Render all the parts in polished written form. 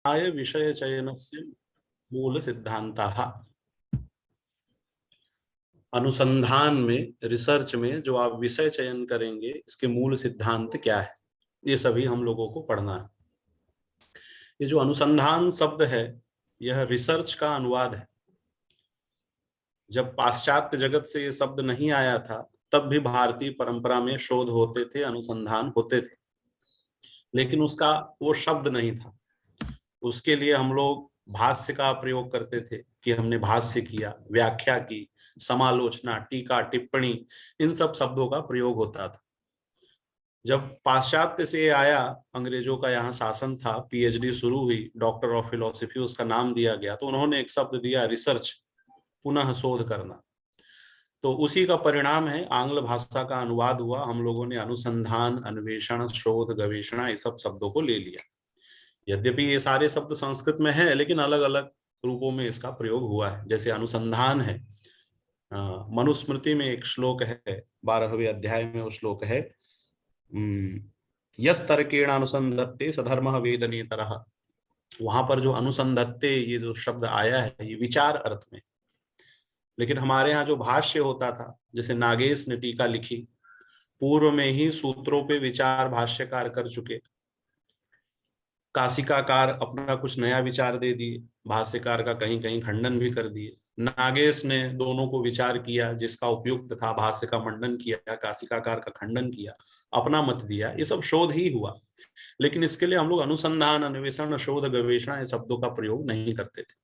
आय विषय चयनस्य मूल सिद्धांताः। अनुसंधान में, रिसर्च में जो आप विषय चयन करेंगे, इसके मूल सिद्धांत क्या है, ये सभी हम लोगों को पढ़ना है। ये जो अनुसंधान शब्द है, यह रिसर्च का अनुवाद है। जब पाश्चात्य जगत से ये शब्द नहीं आया था, तब भी भारतीय परंपरा में शोध होते थे, अनुसंधान होते थे, लेकिन उसका वो शब्द नहीं था। उसके लिए हम लोग भाष्य का प्रयोग करते थे कि हमने भाष्य किया, व्याख्या की, समालोचना, टीका, टिप्पणी, इन सब शब्दों का प्रयोग होता था। जब पाश्चात्य से आया, अंग्रेजों का यहाँ शासन था, पीएचडी शुरू हुई, डॉक्टर ऑफ फिलोसफी उसका नाम दिया गया, तो उन्होंने एक शब्द दिया, रिसर्च, पुनः शोध करना। तो उसी का परिणाम है, आंग्ल भाषा का अनुवाद हुआ, हम लोगों ने अनुसंधान, अन्वेषण, शोध, गवेषणा, ये सब शब्दों को ले लिया। यद्यपि ये सारे शब्द संस्कृत में है, लेकिन अलग अलग रूपों में इसका प्रयोग हुआ है। जैसे अनुसंधान है, मनुस्मृति में एक श्लोक है, 12वें अध्याय में वो श्लोक है, यस तर्केण अनुसंधत्ते सधर्मः वेदनेतरः। वहां पर जो अनुसंधत्ते, ये जो शब्द आया है, ये विचार अर्थ में। लेकिन हमारे यहाँ जो भाष्य होता था, जैसे नागेश ने टीका लिखी, पूर्व में ही सूत्रों पे विचार भाष्यकार कर चुके, काशिकाकार अपना कुछ नया विचार दे दिए, भाष्यकार का कहीं कहीं खंडन भी कर दिए। नागेश ने दोनों को विचार किया, जिसका उपयुक्त था भाष्य का मंडन किया, काशिकाकार का खंडन किया, अपना मत दिया। ये सब शोध ही हुआ। लेकिन इसके लिए हम लोग अनुसंधान, अन्वेषण, शोध, गवेषणा, ये शब्दों का प्रयोग नहीं करते थे।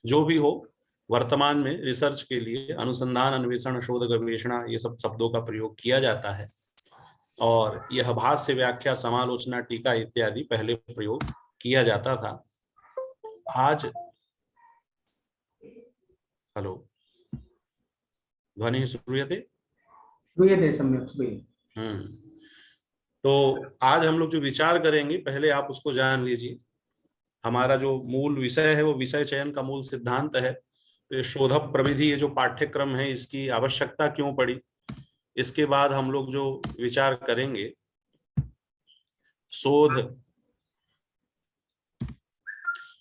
जो भी हो, वर्तमान में रिसर्च के लिए अनुसंधान, अन्वेषण, शोध, गवेषणा, ये सब शब्दों का प्रयोग किया जाता है। और यह भाष्य, व्याख्या, समालोचना, टीका इत्यादि पहले प्रयोग किया जाता था। आज हेलो, ध्वनि श्रूयते? श्रूयते, सम्यक् श्रूयते। तो आज हम लोग जो विचार करेंगे, पहले आप उसको जान लीजिए। हमारा जो मूल विषय है वो विषय चयन का मूल सिद्धांत है। तो ये शोध प्रविधि, ये जो पाठ्यक्रम है, इसकी आवश्यकता क्यों पड़ी, इसके बाद हम लोग जो विचार करेंगे,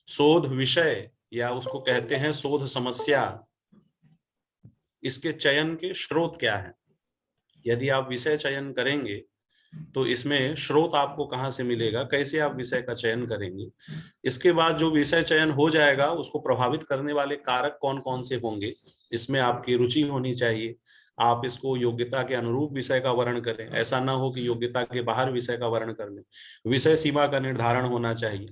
शोध विषय, या उसको कहते हैं शोध समस्या, इसके चयन के स्रोत क्या है। यदि आप विषय चयन करेंगे तो इसमें स्रोत आपको कहाँ से मिलेगा, कैसे आप विषय का चयन करेंगे। इसके बाद जो विषय चयन हो जाएगा, उसको प्रभावित करने वाले कारक कौन कौन से होंगे, इसमें आपकी रुचि होनी चाहिए। आप इसको योग्यता के अनुरूप विषय का वर्ण करें, ऐसा ना हो कि योग्यता के बाहर विषय का वर्ण कर लें। विषय सीमा का निर्धारण होना चाहिए,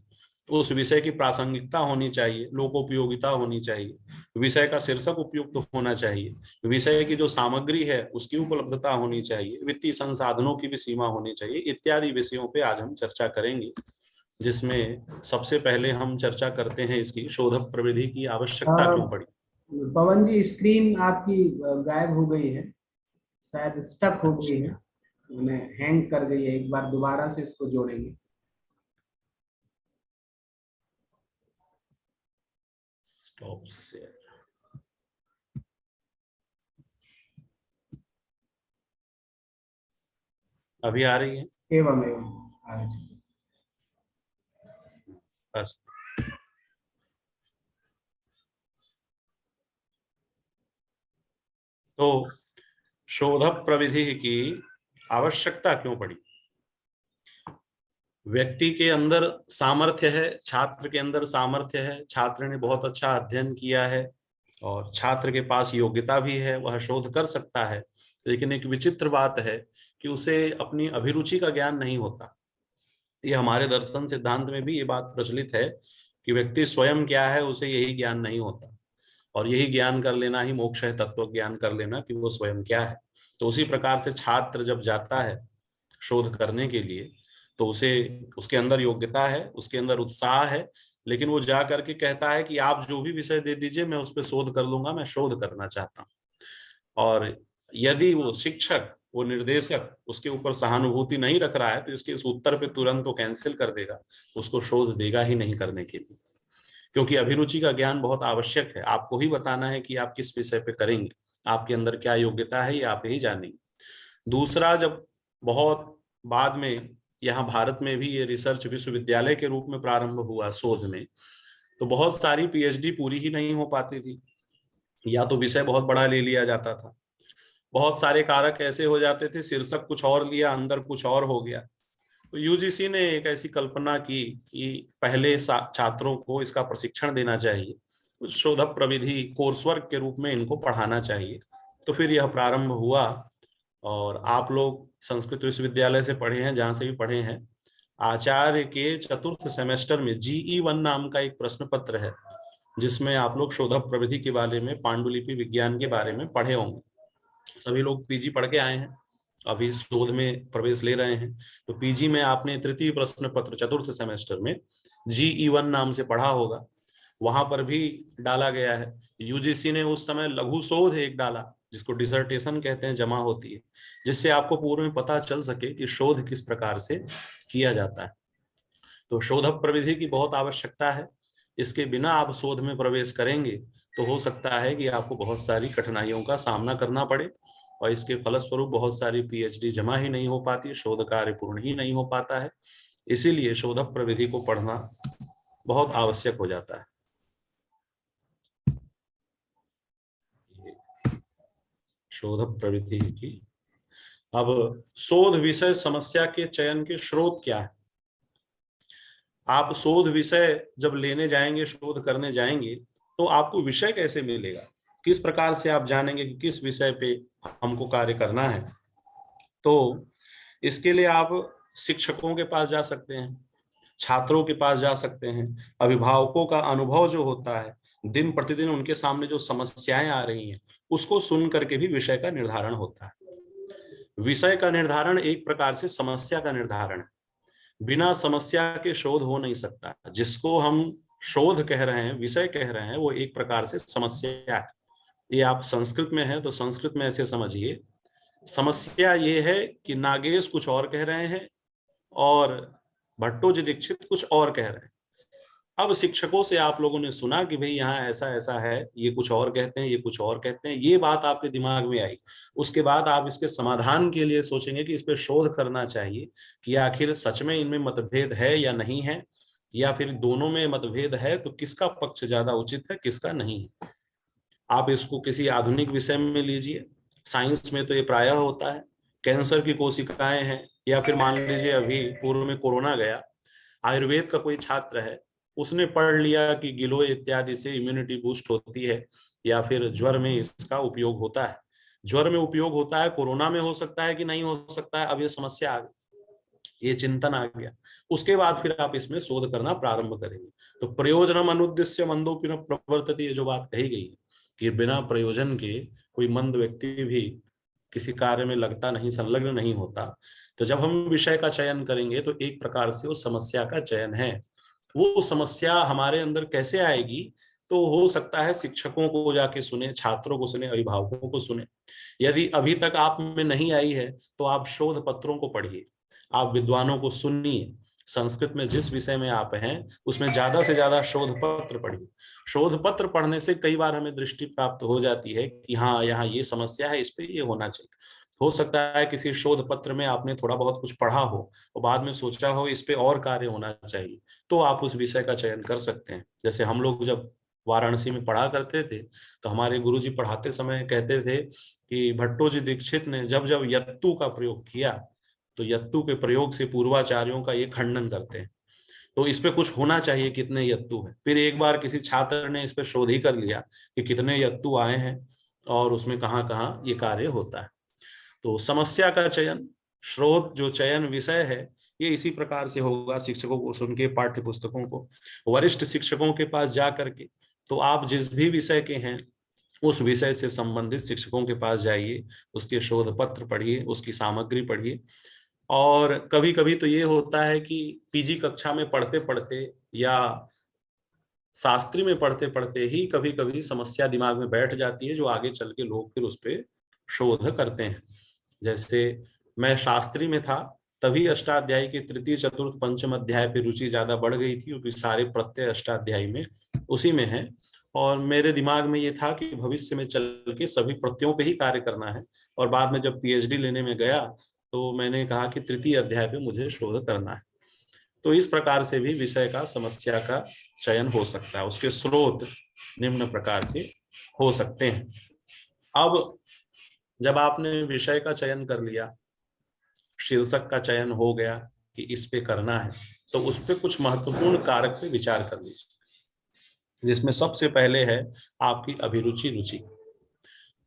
उस विषय की प्रासंगिकता होनी चाहिए, लोकोपयोगिता होनी चाहिए, विषय का शीर्षक उपयुक्त होना चाहिए, विषय की जो सामग्री है उसकी उपलब्धता होनी चाहिए, वित्तीय संसाधनों की भी सीमा होनी चाहिए, इत्यादि विषयों पे आज हम चर्चा करेंगे। जिसमें सबसे पहले हम चर्चा करते हैं इसकी शोध प्रविधि की आवश्यकता क्यों पड़ी। पवन जी, स्क्रीन आपकी गायब हो गई है, शायद स्टक हो गई है, मैंने हैंग कर गई है। एक बार दोबारा से इसको जोड़ेंगे। Stop share. अभी आ रही है? एवं एवं, बस। तो शोध प्रविधि की आवश्यकता क्यों पड़ी। व्यक्ति के अंदर सामर्थ्य है, छात्र के अंदर सामर्थ्य है, छात्र ने बहुत अच्छा अध्ययन किया है और छात्र के पास योग्यता भी है, वह शोध कर सकता है। लेकिन एक विचित्र बात है कि उसे अपनी अभिरुचि का ज्ञान नहीं होता। ये हमारे दर्शन सिद्धांत में भी ये बात प्रचलित है कि व्यक्ति स्वयं क्या है, उसे यही ज्ञान नहीं होता, और यही ज्ञान कर लेना ही मोक्ष है, तत्व ज्ञान कर लेना कि वो स्वयं क्या है। तो उसी प्रकार से छात्र जब जाता है शोध करने के लिए, तो उसे, उसके अंदर योग्यता है, उसके अंदर उत्साह है, लेकिन वो जा करके कहता है कि आप जो भी विषय दे दीजिए, मैं उस पर शोध कर लूंगा, मैं शोध करना चाहता हूँ। और यदि वो शिक्षक, वो निर्देशक उसके ऊपर सहानुभूति नहीं रख रहा है, तो इसके इस उत्तर पे तुरंत वो कैंसिल कर देगा, उसको शोध देगा ही नहीं करने के लिए। क्योंकि अभिरुचि का ज्ञान बहुत आवश्यक है। आपको ही बताना है कि आप किस विषय पे करेंगे, आपके अंदर क्या योग्यता है, ये आप ही जानेंगे। दूसरा, जब बहुत बाद में यहाँ भारत में भी ये रिसर्च विश्वविद्यालय के रूप में प्रारंभ हुआ शोध में, तो बहुत सारी पीएचडी पूरी ही नहीं हो पाती थी, या तो विषय बहुत बड़ा ले लिया जाता था, बहुत सारे कारक ऐसे हो जाते थे, शीर्षक कुछ और लिया, अंदर कुछ और हो गया। तो यूजीसी ने एक ऐसी कल्पना की कि पहले छात्रों को इसका प्रशिक्षण देना चाहिए, कुछ शोध प्रविधि कोर्स वर्क के रूप में इनको पढ़ाना चाहिए। तो फिर यह प्रारंभ हुआ, और आप लोग संस्कृत विश्वविद्यालय से पढ़े हैं, जहां से भी पढ़े हैं, आचार्य के चतुर्थ सेमेस्टर में GE1 नाम का एक प्रश्न पत्र है, जिसमें आप लोग शोध प्रविधि के बारे में, पांडुलिपि विज्ञान के बारे में पढ़े होंगे। सभी लोग पीजी पढ़ के आए हैं, अभी शोध में प्रवेश ले रहे हैं, तो पीजी में आपने तृतीय प्रश्न पत्र चतुर्थ सेमेस्टर में GE1 नाम से पढ़ा होगा। वहां पर भी डाला गया है, यूजीसी ने उस समय लघु शोध एक डाला, जिसको डिसर्टेशन कहते हैं, जमा होती है, जिससे आपको पूर्व में पता चल सके कि शोध किस प्रकार से किया जाता है। तो शोध प्रविधि की बहुत आवश्यकता है, इसके बिना आप शोध में प्रवेश करेंगे तो हो सकता है कि आपको बहुत सारी कठिनाइयों का सामना करना पड़े, और इसके फलस्वरूप बहुत सारी पीएचडी जमा ही नहीं हो पाती, शोध कार्य पूर्ण ही नहीं हो पाता है। इसीलिए शोध प्रविधि को पढ़ना बहुत आवश्यक हो जाता है। शोध प्रविधि की, अब शोध विषय समस्या के चयन के स्रोत क्या है? आप शोध विषय जब लेने जाएंगे, शोध करने जाएंगे, तो आपको विषय कैसे मिलेगा, किस प्रकार से आप जानेंगे कि किस विषय पे हमको कार्य करना है? तो इसके लिए आप शिक्षकों के पास जा सकते हैं, छात्रों के पास जा सकते हैं, अभिभावकों का अनुभव जो होता है, दिन प्रतिदिन उनके सामने जो समस्याएं आ रही हैं, उसको सुन करके भी विषय का निर्धारण होता है। विषय का निर्धारण एक प्रकार से समस्या का निर्धारण है। बिना समस्या के शोध हो नहीं सकता। जिसको हम शोध कह रहे हैं, विषय कह रहे हैं, वो एक प्रकार से समस्या है। ये आप संस्कृत में है तो संस्कृत में ऐसे समझिए, समस्या ये है कि नागेश कुछ और कह रहे हैं और भट्टोजी दीक्षित कुछ और कह रहे हैं। अब शिक्षकों से आप लोगों ने सुना कि भाई यहाँ ऐसा ऐसा है, ये कुछ और कहते हैं, ये कुछ और कहते हैं, ये बात आपके दिमाग में आई। उसके बाद आप इसके समाधान के लिए सोचेंगे कि इस पे शोध करना चाहिए कि आखिर सच में इनमें मतभेद है या नहीं है, या फिर दोनों में मतभेद है तो किसका पक्ष ज्यादा उचित है, किसका नहीं है। आप इसको किसी आधुनिक विषय में लीजिए, साइंस में तो ये प्रायः होता है, कैंसर की कोशिकाएं हैं, या फिर मान लीजिए अभी पूर्व में कोरोना गया, आयुर्वेद का कोई छात्र है, उसने पढ़ लिया कि गिलोय इत्यादि से इम्यूनिटी बूस्ट होती है, या फिर ज्वर में इसका उपयोग होता है। ज्वर में उपयोग होता है, कोरोना में हो सकता है कि नहीं हो सकता है, अब ये समस्या आ गई, ये चिंतन आ गया। उसके बाद फिर आप इसमें शोध करना प्रारंभ करेंगे। तो प्रयोजनम अनुद्देश्य मंदोपि न प्रवर्तते, ये जो बात कही गई है कि बिना प्रयोजन के कोई मंद व्यक्ति भी किसी कार्य में लगता नहीं, संलग्न नहीं होता। तो जब हम विषय का चयन करेंगे तो एक प्रकार से उस समस्या का चयन है। वो समस्या हमारे अंदर कैसे आएगी, तो हो सकता है शिक्षकों को जाके सुने, छात्रों को सुने, अभिभावकों को सुने। यदि अभी तक आप में नहीं आई है तो आप शोध पत्रों को पढ़िए, आप विद्वानों को सुनिए। संस्कृत में जिस विषय में आप हैं उसमें ज्यादा से ज्यादा शोध पत्र पढ़िए। शोध पत्र पढ़ने से कई बार हमें दृष्टि प्राप्त हो जाती है कि हाँ, यहाँ ये समस्या है, इस पे ये होना चाहिए। हो सकता है किसी शोध पत्र में आपने थोड़ा बहुत कुछ पढ़ा हो और बाद में सोचा हो इस पे और कार्य होना चाहिए, तो आप उस विषय का चयन कर सकते हैं। जैसे हम लोग जब वाराणसी में पढ़ा करते थे तो हमारे गुरुजी पढ़ाते समय कहते थे कि भट्टोजी दीक्षित ने जब जब यत्तु का प्रयोग किया तो यत्तु के प्रयोग से पूर्वाचार्यों का ये खंडन करते हैं, तो इस पे कुछ होना चाहिए, कितने यत्तु है। फिर एक बार किसी छात्र ने इस पे शोध ही कर लिया कि कितने यत्तु आए हैं और उसमें कहाँ कहाँ ये कार्य होता है। तो समस्या का चयन, स्रोत जो चयन विषय है, ये इसी प्रकार से होगा। शिक्षकों को सुन के, पाठ्य पुस्तकों को, वरिष्ठ शिक्षकों के पास जा करके, तो आप जिस भी विषय के हैं उस विषय से संबंधित शिक्षकों के पास जाइए, उसके शोध पत्र पढ़िए, उसकी सामग्री पढ़िए। और कभी कभी तो ये होता है कि पीजी कक्षा में पढ़ते पढ़ते या शास्त्री में पढ़ते पढ़ते ही कभी कभी समस्या दिमाग में बैठ जाती है, जो आगे चल के लोग फिर उस पर शोध करते हैं। जैसे मैं शास्त्री में था तभी अष्टाध्यायी के तृतीय चतुर्थ पंचम अध्याय पे रुचि ज्यादा बढ़ गई थी, क्योंकि सारे प्रत्यय अष्टाध्यायी में उसी में है, और मेरे दिमाग में ये था कि भविष्य में चल के सभी प्रत्ययों पे ही कार्य करना है। और बाद में जब पीएचडी लेने में गया तो मैंने कहा कि तृतीय अध्याय पे मुझे शोध करना है। तो इस प्रकार से भी विषय का, समस्या का चयन हो सकता है। उसके स्रोत निम्न प्रकार के हो सकते हैं। अब जब आपने विषय का चयन कर लिया, शीर्षक का चयन हो गया कि इस पे करना है, तो उस पे कुछ महत्वपूर्ण कारक पे विचार कर लीजिए, जिसमें सबसे पहले है आपकी अभिरुचि, रुचि।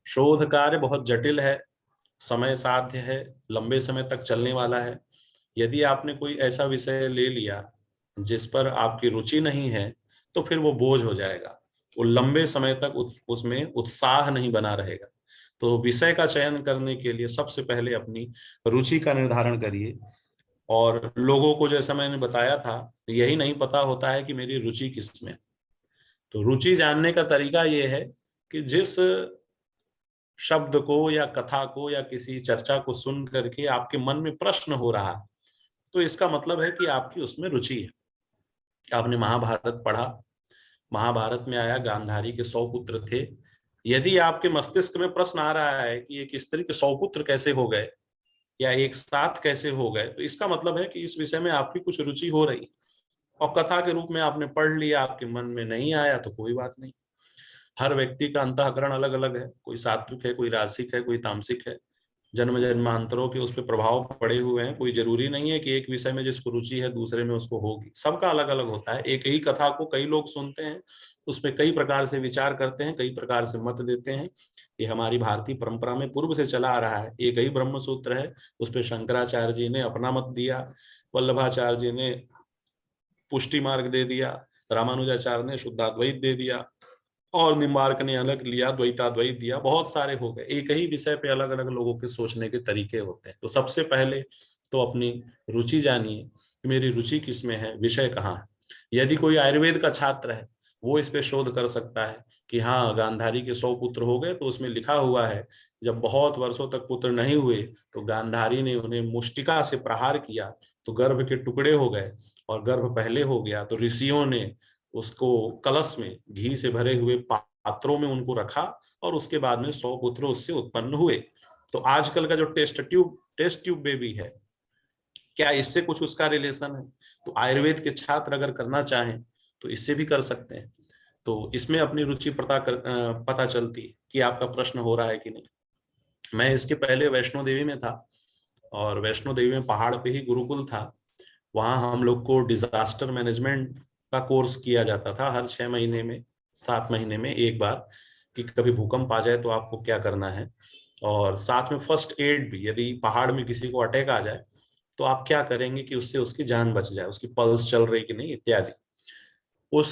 शोध कार्य बहुत जटिल है, समय साध्य है, लंबे समय तक चलने वाला है। यदि आपने कोई ऐसा विषय ले लिया जिस पर आपकी रुचि नहीं है, तो फिर वो बोझ हो जाएगा, वो लंबे समय तक उसमें उत्साह नहीं बना रहेगा। तो विषय का चयन करने के लिए सबसे पहले अपनी रुचि का निर्धारण करिए। और लोगों को, जैसा मैंने बताया था, यही नहीं पता होता है कि मेरी रुचि किसमें। तो रुचि जानने का तरीका ये है कि जिस शब्द को या कथा को या किसी चर्चा को सुन करके आपके मन में प्रश्न हो रहा है, तो इसका मतलब है कि आपकी उसमें रुचि है। आपने महाभारत पढ़ा, महाभारत में आया गांधारी के 100 पुत्र थे। यदि आपके मस्तिष्क में प्रश्न आ रहा है कि एक स्त्री के 100 पुत्र कैसे हो गए या एक साथ कैसे हो गए, तो इसका मतलब है कि इस विषय में आपकी कुछ रुचि हो रही। और कथा के रूप में आपने पढ़ लिया, आपके मन में नहीं आया तो कोई बात नहीं। हर व्यक्ति का अंतःकरण अलग अलग है, कोई सात्विक है, कोई रासिक है, कोई तामसिक है। जन्म जन्मांतरों के उस पर प्रभाव पड़े हुए हैं। कोई जरूरी नहीं है कि एक विषय में जिसको रुचि है दूसरे में उसको होगी। सबका अलग अलग होता है। एक ही कथा को कई लोग सुनते हैं, उसमें कई प्रकार से विचार करते हैं, कई प्रकार से मत देते हैं। ये हमारी भारतीय परंपरा में पूर्व से चला आ रहा है। एक ही ब्रह्म सूत्र है, उस पर शंकराचार्य जी ने अपना मत दिया, वल्लभाचार्य जी ने पुष्टि मार्ग दे दिया, रामानुजाचार्य ने शुद्धाद्वैत दे दिया, और निम्बार्क ने अलग लिया, द्वैताद्वैत दिया। बहुत सारे हो गए। एक ही विषय पे अलग अलग लोगों के सोचने के तरीके होते हैं। तो सबसे पहले तो अपनी रुचि जानिए, मेरी रुचि किसमें है, विषय कहाँ है। यदि कोई आयुर्वेद का छात्र है, वो इस पे शोध कर सकता है कि हाँ, गांधारी के 100 पुत्र हो गए, तो उसमें लिखा हुआ है जब बहुत वर्षों तक पुत्र नहीं हुए तो गांधारी ने उन्हें मुष्टिका से प्रहार किया तो गर्भ के टुकड़े हो गए, और गर्भ पहले हो गया तो ऋषियों ने उसको कलश में घी से भरे हुए पात्रों में उनको रखा, और उसके बाद में 100 पुत्र उससे उत्पन्न हुए। तो आजकल का जो टेस्ट ट्यूब बेबी है, क्या इससे कुछ उसका रिलेशन है? तो आयुर्वेद के छात्र अगर करना चाहें तो इससे भी कर सकते हैं। तो इसमें अपनी रुचि पता चलती है कि आपका प्रश्न हो रहा है कि नहीं। मैं इसके पहले वैष्णो देवी में था, और वैष्णो देवी में पहाड़ पे ही गुरुकुल था। वहाँ हम लोग को डिजास्टर मैनेजमेंट का कोर्स किया जाता था हर 6 महीने में, 7 महीने में एक बार, कि कभी भूकंप आ जाए तो आपको क्या करना है। और साथ में फर्स्ट एड भी, यदि पहाड़ में किसी को अटैक आ जाए तो आप क्या करेंगे कि उससे उसकी जान बच जाए, उसकी पल्स चल रही कि नहीं, इत्यादि। उस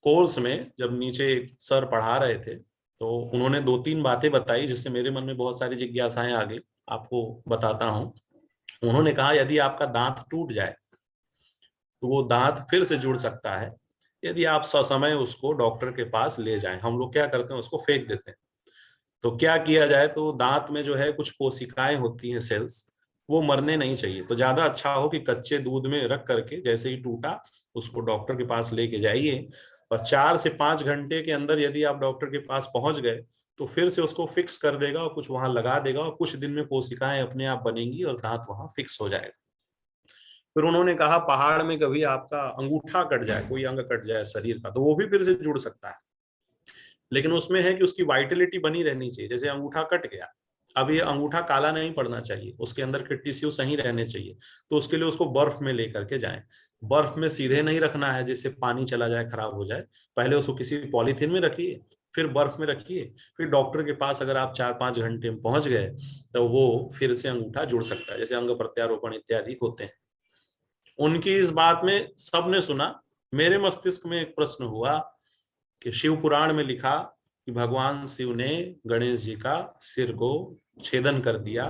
कोर्स में जब नीचे सर पढ़ा रहे थे तो उन्होंने 2-3 बातें बताई जिससे मेरे मन में बहुत सारी जिज्ञासाएं आ गई। आपको बताता हूँ। उन्होंने कहा यदि आपका दांत टूट जाए तो वो दांत फिर से जुड़ सकता है यदि आप ससमय उसको डॉक्टर के पास ले जाएं। हम लोग क्या करते हैं, उसको फेंक देते हैं। तो क्या किया जाए, तो दांत में जो है कुछ कोशिकाएं होती हैं, सेल्स, वो मरने नहीं चाहिए। तो ज्यादा अच्छा हो कि कच्चे दूध में रख करके जैसे ही टूटा उसको डॉक्टर के पास लेके जाइए, और 4 से 5 घंटे के अंदर यदि आप डॉक्टर के पास पहुंच गए तो फिर से उसको फिक्स कर देगा और कुछ वहां लगा देगा, और कुछ दिन में कोशिकाएं अपने आप बनेंगी और दांत वहां फिक्स हो जाएगा। फिर उन्होंने कहा पहाड़ में कभी आपका अंगूठा कट जाए, कोई अंग कट जाए शरीर का, तो वो भी फिर से जुड़ सकता है। लेकिन उसमें है कि उसकी वाइटलिटी बनी रहनी चाहिए। जैसे अंगूठा कट गया, अब ये अंगूठा काला नहीं पड़ना चाहिए, उसके अंदर के टिश्यू सही रहने चाहिए। तो उसके लिए उसको बर्फ में लेकर के जाएं। बर्फ में सीधे नहीं रखना है जिससे पानी चला जाए, खराब हो जाए। पहले उसको किसी पॉलीथीन में रखिए, फिर बर्फ में रखिए, फिर डॉक्टर के पास अगर आप 4-5 घंटे में पहुंच गए तो वो फिर से अंगूठा जुड़ सकता है, जैसे अंग प्रत्यारोपण इत्यादि होते हैं। उनकी इस बात में सबने सुना। मेरे मस्तिष्क में एक प्रश्न हुआ कि शिव पुराण में लिखा कि भगवान शिव ने गणेश जी का सिर को छेदन कर दिया,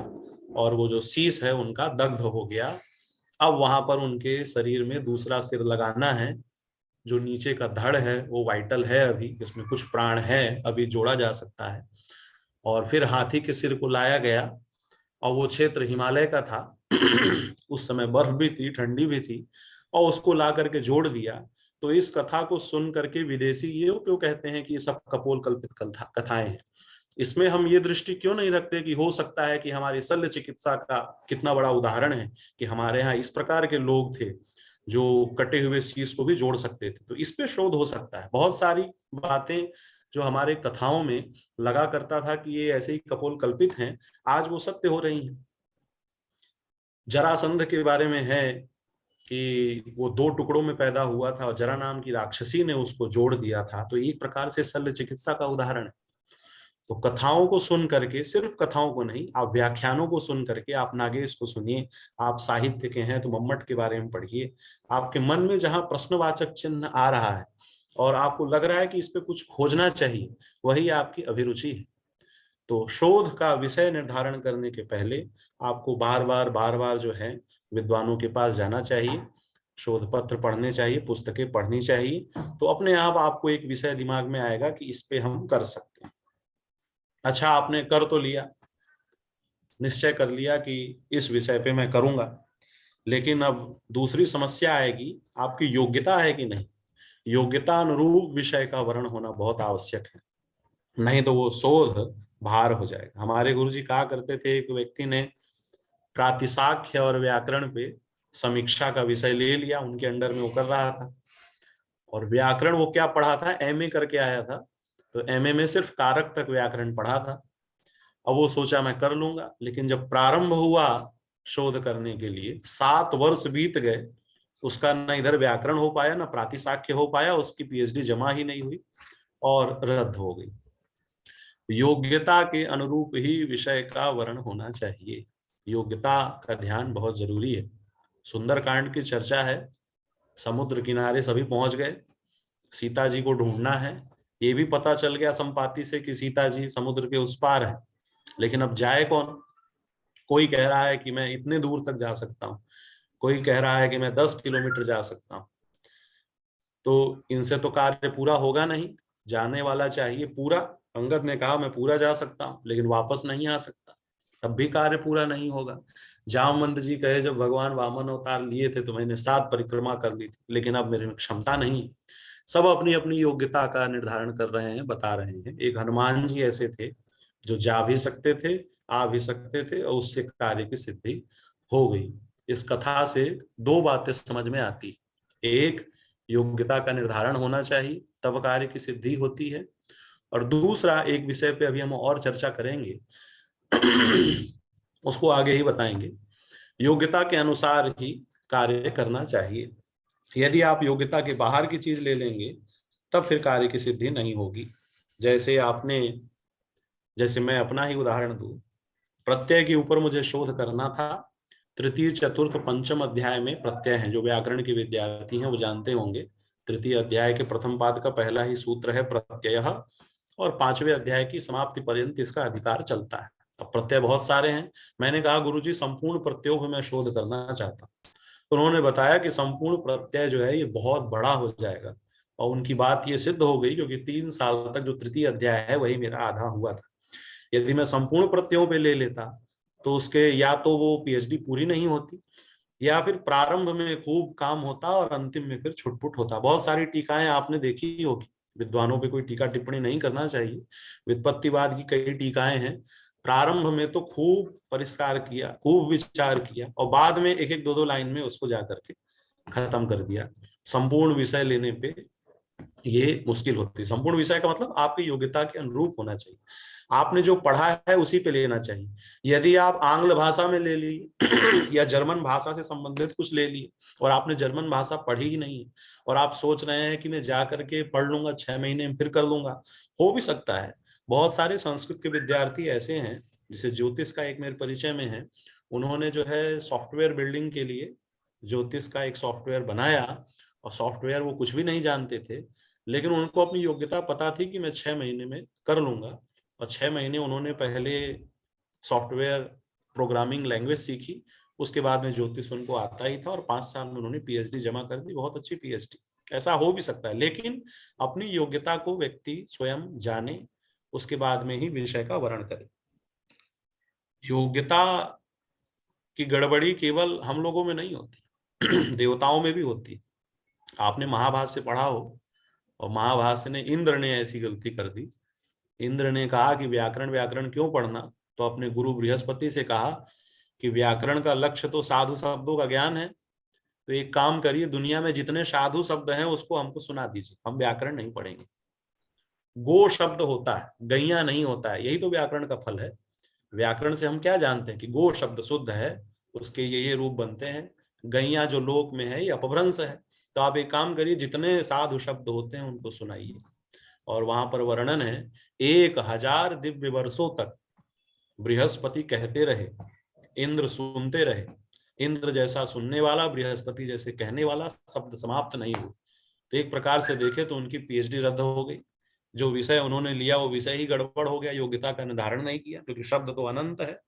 और वो जो शीश है उनका दग्ध हो गया। अब वहां पर उनके शरीर में दूसरा सिर लगाना है। जो नीचे का धड़ है वो वाइटल है, अभी उसमें कुछ प्राण है, अभी जोड़ा जा सकता है। और फिर हाथी के सिर को लाया गया, और वो क्षेत्र हिमालय का था। उस समय बर्फ भी थी, ठंडी भी थी, और उसको ला करके जोड़ दिया। तो इस कथा को सुन करके विदेशी ये क्यों कहते हैं कि ये सब कपोल कल्पित कथाएं हैं। इसमें हम ये दृष्टि क्यों नहीं रखते कि हो सकता है कि हमारी शल्य चिकित्सा का कितना बड़ा उदाहरण है कि हमारे यहाँ इस प्रकार के लोग थे जो कटे हुए शीश को भी जोड़ सकते थे। तो इस पे शोध हो सकता है। बहुत सारी बातें जो हमारे कथाओं में लगा करता था कि ये ऐसे ही कपोल कल्पित हैं, आज वो सत्य हो रही हैं। जरासंध के बारे में है कि वो 2 टुकड़ों में पैदा हुआ था और जरा नाम की राक्षसी ने उसको जोड़ दिया था। तो एक प्रकार से शल्य चिकित्सा का उदाहरण है। तो कथाओं को सुन करके, सिर्फ कथाओं को नहीं, आप व्याख्यानों को सुन करके, आप नागेश को सुनिए, आप साहित्य के हैं तो मम्मट के बारे में पढ़िए। आपके मन में जहां प्रश्नवाचक चिन्ह आ रहा है और आपको लग रहा है कि इस पे कुछ खोजना चाहिए, वही आपकी अभिरुचि है। तो शोध का विषय निर्धारण करने के पहले आपको बार बार जो है विद्वानों के पास जाना चाहिए, शोध पत्र पढ़ने चाहिए, पुस्तकें पढ़नी चाहिए। तो अपने आप आपको एक विषय दिमाग में आएगा कि इस पे हम कर सकते हैं। अच्छा, आपने कर तो लिया, निश्चय कर लिया कि इस विषय पे मैं करूंगा, लेकिन अब दूसरी समस्या आएगी, आपकी योग्यता है कि नहीं। योग्यता अनुरूप विषय का वर्ण होना बहुत आवश्यक है, नहीं तो वो शोध भार हो जाएगा। हमारे गुरुजी कहा करते थे, एक व्यक्ति ने प्रातिशाख्य और व्याकरण पे समीक्षा का विषय ले लिया, उनके अंडर में वो कर रहा था, और व्याकरण वो क्या पढ़ा था, एमए करके आया था, तो एमए में सिर्फ कारक तक व्याकरण पढ़ा था। अब वो सोचा मैं कर लूंगा, लेकिन जब प्रारंभ हुआ शोध करने के लिए, 7 वर्ष बीत गए, उसका न इधर व्याकरण हो पाया न प्रातिशाख्य हो पाया, उसकी पीएचडी जमा ही नहीं हुई और रद्द हो गई। योग्यता के अनुरूप ही विषय का वर्ण होना चाहिए। योग्यता का ध्यान बहुत जरूरी है। सुंदरकांड की चर्चा है, समुद्र किनारे सभी पहुंच गए, सीता जी को ढूंढना है। ये भी पता चल गया संपाति से कि सीता जी समुद्र के उस पार है, लेकिन अब जाए कौन। कोई कह रहा है कि मैं इतने दूर तक जा सकता हूँ, कोई कह रहा है कि मैं 10 किलोमीटर जा सकता हूँ। तो इनसे तो कार्य पूरा होगा नहीं, जाने वाला चाहिए पूरा। अंगद ने कहा मैं पूरा जा सकता हूँ लेकिन वापस नहीं आ सकता, तब भी कार्य पूरा नहीं होगा। जामवंत जी कहे जब भगवान वामन अवतार लिए थे तो मैंने 7 परिक्रमा कर ली थी, लेकिन अब मेरे में क्षमता नहीं। सब अपनी अपनी योग्यता का निर्धारण कर रहे हैं, बता रहे हैं। एक हनुमान जी ऐसे थे जो जा भी सकते थे, आ भी सकते थे, और उससे कार्य की सिद्धि हो गई। इस कथा से 2 बातें समझ में आती। एक, योग्यता का निर्धारण होना चाहिए, तब कार्य की सिद्धि होती है। और दूसरा, एक विषय पे अभी हम और चर्चा करेंगे उसको आगे ही बताएंगे, योग्यता के अनुसार ही कार्य करना चाहिए। यदि आप योग्यता के बाहर की चीज ले लेंगे तब फिर कार्य की सिद्धि नहीं होगी। जैसे मैं अपना ही उदाहरण दूं, प्रत्यय के ऊपर मुझे शोध करना था। तृतीय चतुर्थ पंचम अध्याय में प्रत्यय हैं, जो व्याकरण के विद्यार्थी हैं वो जानते होंगे। तृतीय अध्याय के प्रथम पाद का पहला ही सूत्र है प्रत्यय, और 5वें अध्याय की समाप्ति पर्यंत इसका अधिकार चलता है। अब प्रत्यय बहुत सारे हैं। मैंने कहा गुरुजी संपूर्ण प्रत्ययों पर मैं शोध करना चाहता हूँ। उन्होंने बताया कि संपूर्ण प्रत्यय जो है ये बहुत बड़ा हो जाएगा, और उनकी बात ये सिद्ध हो गई, क्योंकि 3 साल तक जो तृतीय अध्याय है वही मेरा आधा हुआ था। यदि मैं संपूर्ण प्रत्ययों पे ले लेता तो उसके या तो वो पीएचडी पूरी नहीं होती, या फिर प्रारंभ में खूब काम होता और अंतिम में फिर छुटपुट होता। बहुत सारी टीकाएं आपने देखी होगी, विद्वानों पे कोई टीका टिप्पणी नहीं करना चाहिए। व्युत्पत्तिवाद की कई टीकाएं हैं, प्रारंभ में तो खूब परिष्कार किया, खूब विचार किया, और बाद में एक एक 2-2 लाइन में उसको जाकर के खत्म कर दिया। संपूर्ण विषय लेने पे ये मुश्किल होती है। संपूर्ण विषय का मतलब आपकी योग्यता के अनुरूप होना चाहिए, आपने जो पढ़ा है उसी पे लेना चाहिए। यदि आप आंग्ल भाषा में ले लिए या जर्मन भाषा से संबंधित कुछ ले लिए, और आपने जर्मन भाषा पढ़ी ही नहीं, और आप सोच रहे हैं कि मैं जा करके पढ़ लूंगा 6 महीने में फिर कर लूंगा, हो भी सकता है। बहुत सारे संस्कृत के विद्यार्थी ऐसे हैं, जैसे ज्योतिष का एक मेरे परिचय में है, उन्होंने जो है सॉफ्टवेयर बिल्डिंग के लिए ज्योतिष का एक सॉफ्टवेयर बनाया, और सॉफ्टवेयर वो कुछ भी नहीं जानते थे, लेकिन उनको अपनी योग्यता पता थी कि मैं 6 महीने में कर लूंगा। और 6 महीने उन्होंने पहले सॉफ्टवेयर प्रोग्रामिंग लैंग्वेज सीखी, उसके बाद में ज्योतिष उनको आता ही था, और 5 साल में उन्होंने पीएचडी जमा कर दी, बहुत अच्छी पीएचडी। ऐसा हो भी सकता है, लेकिन अपनी योग्यता को व्यक्ति स्वयं जाने, उसके बाद में ही विषय का वर्ण करे। योग्यता की गड़बड़ी केवल हम लोगों में नहीं होती देवताओं में भी होती। आपने महाभाष्य पढ़ा हो, और महाभाष्य ने इंद्र ने ऐसी गलती कर दी, इंद्र ने कहा कि व्याकरण व्याकरण क्यों पढ़ना, तो अपने गुरु बृहस्पति से कहा कि व्याकरण का लक्ष्य तो साधु शब्दों का ज्ञान है, तो एक काम करिए, दुनिया में जितने साधु शब्द हैं उसको हमको सुना दीजिए, हम व्याकरण नहीं पढ़ेंगे। गो शब्द होता है, गैया नहीं होता है, यही तो व्याकरण का फल है। व्याकरण से हम क्या जानते हैं कि गो शब्द शुद्ध है, उसके ये रूप बनते हैं, गैया जो लोक में है ये अपभ्रंश है। तो आप एक काम करिए, जितने साधु शब्द होते हैं उनको सुनाइए। और वहां पर वर्णन है 1000 दिव्य वर्षों तक बृहस्पति कहते रहे, इंद्र सुनते रहे। इंद्र जैसा सुनने वाला, बृहस्पति जैसे कहने वाला, शब्द समाप्त नहीं हुए। तो एक प्रकार से देखे तो उनकी पीएचडी रद्द हो गई। जो विषय उन्होंने लिया वो विषय ही गड़बड़ हो गया, योग्यता का निर्धारण नहीं किया, क्योंकि शब्द तो अनंत है।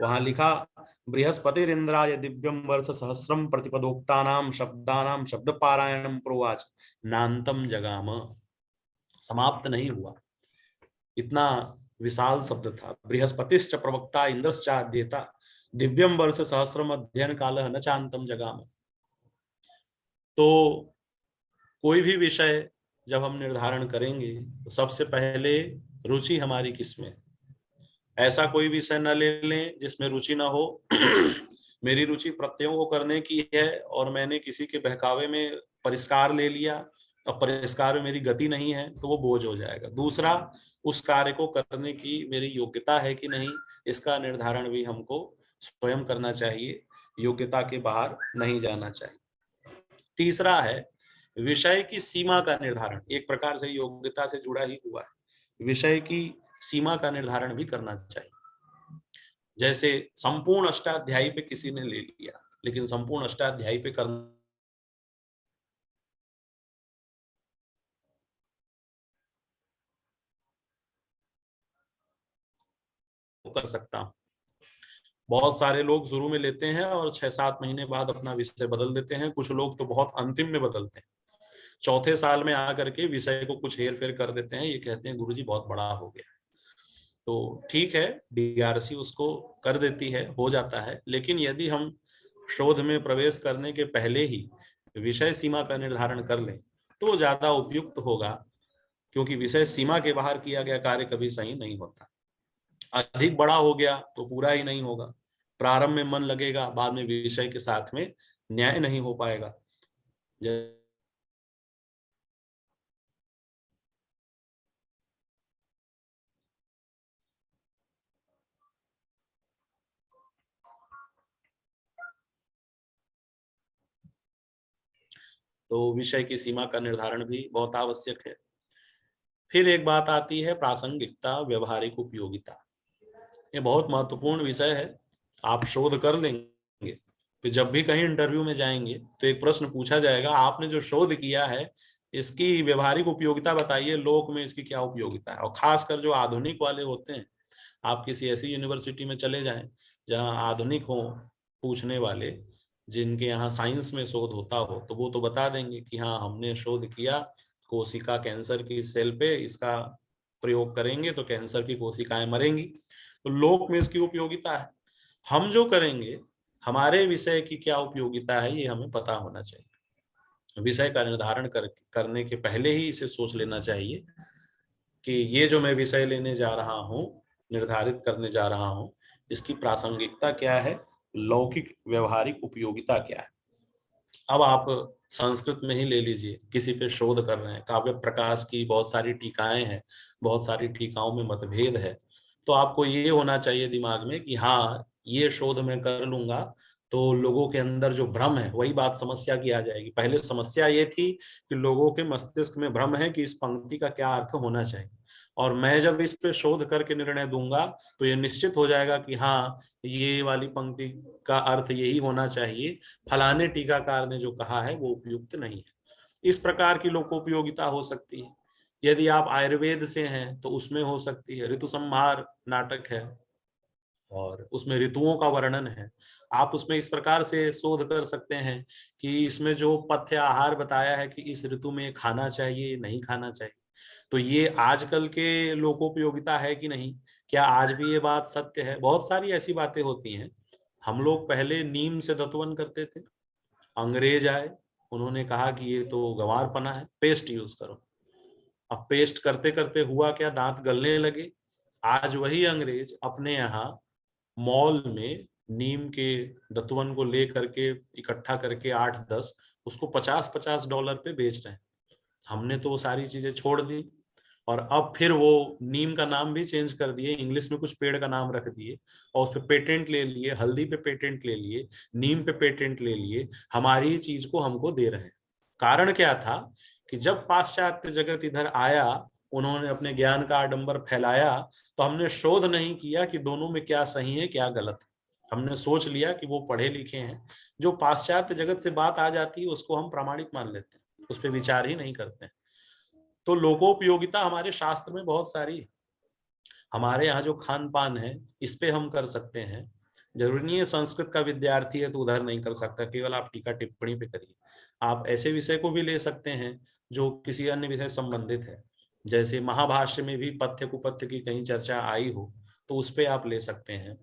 वहां लिखा बृहस्पतिरिंद्राय दिव्यम वर्ष सहस्रम प्रतिपदोक्तानाम शब्दानाम शब्द पारायणम प्रोवाच नान्तम जगाम, समाप्त नहीं हुआ। इतना विशाल शब्द था। बृहस्पतिश्च प्रवक्ता इंद्रश्चाद्येता दिव्यम वर्ष सहस्रम अध्ययन काल न चांतम जगाम। तो कोई भी विषय जब हम निर्धारण करेंगे तो सबसे पहले रुचि हमारी किसमें, ऐसा कोई विषय न ले लें जिसमें रुचि ना हो। मेरी रुचि प्रत्ययों को करने की है और मैंने किसी के बहकावे में परिष्कार ले लिया, अब परिष्कार में मेरी गति नहीं है तो वो बोझ हो जाएगा। दूसरा, उस कार्य को करने की मेरी योग्यता है कि नहीं, इसका निर्धारण भी हमको स्वयं करना चाहिए, योग्यता के बाहर नहीं जाना चाहिए। तीसरा है विषय की सीमा का निर्धारण, एक प्रकार से योग्यता से जुड़ा ही हुआ है। विषय की सीमा का निर्धारण भी करना चाहिए। जैसे संपूर्ण अष्टाध्यायी पे किसी ने ले लिया, लेकिन संपूर्ण अष्टाध्यायी पे करना कर सकता हूं। बहुत सारे लोग शुरू में लेते हैं और 6-7 महीने बाद अपना विषय बदल देते हैं। कुछ लोग तो बहुत अंतिम में बदलते हैं, चौथे साल में आकर के विषय को कुछ हेर फेर कर देते हैं। ये कहते हैं गुरुजी बहुत बड़ा हो गया। तो ठीक है, डीआरसी उसको कर देती है, हो जाता है। लेकिन यदि हम शोध में प्रवेश करने के पहले ही विषय सीमा का निर्धारण कर लें तो ज्यादा उपयुक्त होगा, क्योंकि विषय सीमा के बाहर किया गया कार्य कभी सही नहीं होता। अधिक बड़ा हो गया तो पूरा ही नहीं होगा। प्रारंभ में मन लगेगा, बाद में विषय के साथ में न्याय नहीं हो पाएगा। तो विषय की सीमा का निर्धारण भी बहुत आवश्यक है। फिर एक बात आती है प्रासंगिकता, व्यवहारिक उपयोगिता। ये बहुत महत्वपूर्ण विषय है। आप शोध कर लेंगे, फिर जब भी कहीं इंटरव्यू में जाएंगे तो एक प्रश्न पूछा जाएगा, आपने जो शोध किया है इसकी व्यवहारिक उपयोगिता बताइए, लोक में इसकी क्या उपयोगिता है। और खासकर जो आधुनिक वाले होते हैं, आप किसी ऐसी यूनिवर्सिटी में चले जाएं जहां आधुनिक हो पूछने वाले, जिनके यहाँ साइंस में शोध होता हो, तो वो तो बता देंगे कि हाँ हमने शोध किया, कोशिका कैंसर की सेल पे इसका प्रयोग करेंगे तो कैंसर की कोशिकाएं मरेंगी। तो लोक में इसकी उपयोगिता है। हम जो करेंगे, हमारे विषय की क्या उपयोगिता है, ये हमें पता होना चाहिए। विषय का निर्धारण करने के पहले ही इसे सोच लेना चाहिए कि ये जो मैं विषय लेने जा रहा हूँ, निर्धारित करने जा रहा हूँ, इसकी प्रासंगिकता क्या है, लौकिक व्यवहारिक उपयोगिता क्या है। अब आप संस्कृत में ही ले लीजिए, किसी पे शोध कर रहे हैं, काव्य प्रकाश की बहुत सारी टीकाएं हैं, बहुत सारी टीकाओं में मतभेद है, तो आपको ये होना चाहिए दिमाग में कि हाँ ये शोध मैं कर लूंगा तो लोगों के अंदर जो भ्रम है वही बात समस्या की आ जाएगी। पहले समस्या ये थी कि लोगों के मस्तिष्क में भ्रम है कि इस पंक्ति का क्या अर्थ होना चाहिए, और मैं जब इस पे शोध करके निर्णय दूंगा तो ये निश्चित हो जाएगा कि हाँ ये वाली पंक्ति का अर्थ यही होना चाहिए, फलाने टीकाकार ने जो कहा है वो उपयुक्त नहीं है। इस प्रकार की लोकोपयोगिता हो सकती है। यदि आप आयुर्वेद से हैं तो उसमें हो सकती है, ऋतु संहार नाटक है और उसमें ऋतुओं का वर्णन है। आप उसमें इस प्रकार से शोध कर सकते हैं कि इसमें जो पथ्य आहार बताया है कि इस ऋतु में खाना चाहिए नहीं खाना चाहिए, तो ये आजकल के लोकोपयोगिता है कि नहीं, क्या आज भी ये बात सत्य है। बहुत सारी ऐसी बातें होती हैं। हम लोग पहले नीम से दतवन करते थे, अंग्रेज आए, उन्होंने कहा कि ये तो गंवारपना है, पेस्ट यूज करो। अब पेस्ट करते करते हुआ क्या, दांत गलने लगे। आज वही अंग्रेज अपने यहाँ मॉल में नीम के दतवन को ले करके इकट्ठा करके 8-10 उसको $50-50 पे बेच रहे हैं। हमने तो वो सारी चीजें छोड़ दी और अब फिर वो नीम का नाम भी चेंज कर दिए, इंग्लिश में कुछ पेड़ का नाम रख दिए और उस पे पेटेंट ले लिए, हल्दी पे पेटेंट ले लिए, नीम पे पेटेंट ले लिए, हमारी चीज को हमको दे रहे हैं। कारण क्या था कि जब पाश्चात्य जगत इधर आया, उन्होंने अपने ज्ञान का आडंबर फैलाया, तो हमने शोध नहीं किया कि दोनों में क्या सही है क्या गलत है। हमने सोच लिया कि वो पढ़े लिखे हैं, जो पाश्चात्य जगत से बात आ जाती है उसको हम प्रामाणिक मान लेते हैं, उस पर विचार ही नहीं करते हैं। तो लोकोपयोगिता हमारे शास्त्र में बहुत सारी है। हमारे यहाँ जो खान पान है इस पे हम कर सकते हैं। जरूरी नहीं है संस्कृत का विद्यार्थी है तो उधर नहीं कर सकता, केवल आप टीका टिप्पणी पे करिए। आप ऐसे विषय को भी ले सकते हैं जो किसी अन्य विषय संबंधित है, जैसे महाभाष्य में भी पथ्य कुपथ्य की कहीं चर्चा आई हो तो उस पे आप ले सकते हैं,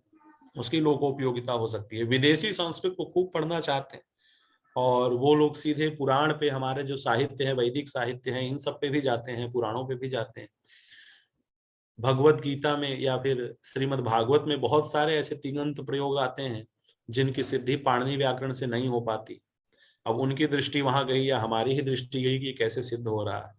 उसकी लोकोपयोगिता हो सकती है। विदेशी संस्कृत को खूब पढ़ना चाहते हैं और वो लोग सीधे पुराण पे, हमारे जो साहित्य है, वैदिक साहित्य है, इन सब पे भी जाते हैं, पुराणों पे भी जाते हैं। भगवत गीता में या फिर श्रीमद् भागवत में बहुत सारे ऐसे तिङंत प्रयोग आते हैं जिनकी सिद्धि पाणिनि व्याकरण से नहीं हो पाती। अब उनकी दृष्टि वहां गई या हमारी ही दृष्टि गई कि कैसे सिद्ध हो रहा है,